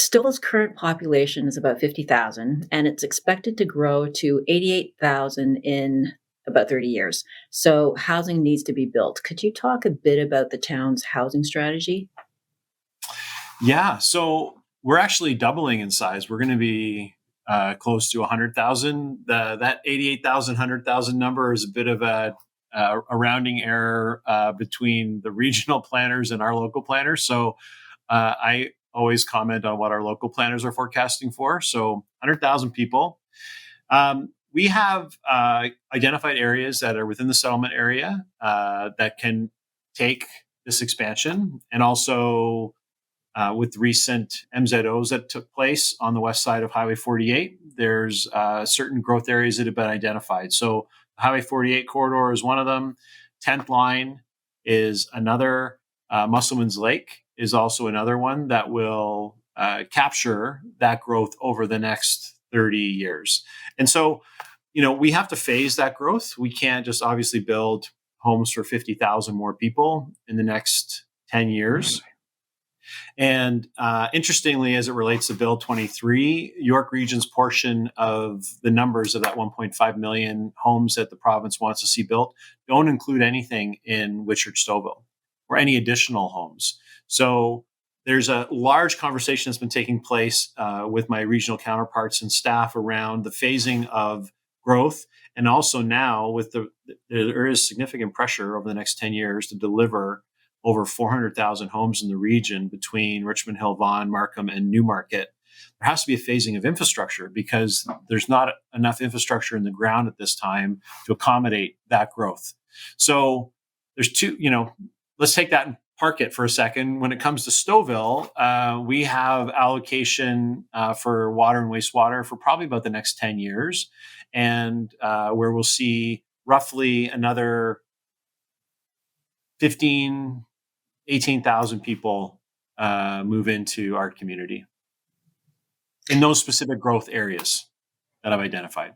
Stouffville's current population is about 50,000, and it's expected to grow to 88,000 in about 30 years. So housing needs to be built. Could you talk a bit about the town's housing strategy? Yeah, so we're actually doubling in size. We're going to be close to 100,000. That 88,000, 100,000 number is a bit of a rounding error between the regional planners and our local planners. So I always comment on what our local planners are forecasting for. So 100,000 people. We have identified areas that are within the settlement area that can take this expansion, and also with recent MZOs that took place on the west side of Highway 48, there's certain growth areas that have been identified. So Highway 48 corridor is one of them. 10th line is another. Musselman's Lake is also another one that will capture that growth over the next 30 years. And so, we have to phase that growth. We can't just obviously build homes for 50,000 more people in the next 10 years. And interestingly, as it relates to Bill 23, York Region's portion of the numbers of that 1.5 million homes that the province wants to see built don't include anything in Whitchurch-Stouffville or any additional homes. So there's a large conversation that's been taking place with my regional counterparts and staff around the phasing of growth. And also now there is significant pressure over the next 10 years to deliver over 400,000 homes in the region between Richmond Hill, Vaughan, Markham, and Newmarket. There has to be a phasing of infrastructure because there's not enough infrastructure in the ground at this time to accommodate that growth. So there's let's take that and park it for a second. When it comes to Stouffville, we have allocation for water and wastewater for probably about the next 10 years, and where we'll see roughly another 18,000 people move into our community in those specific growth areas that I've identified.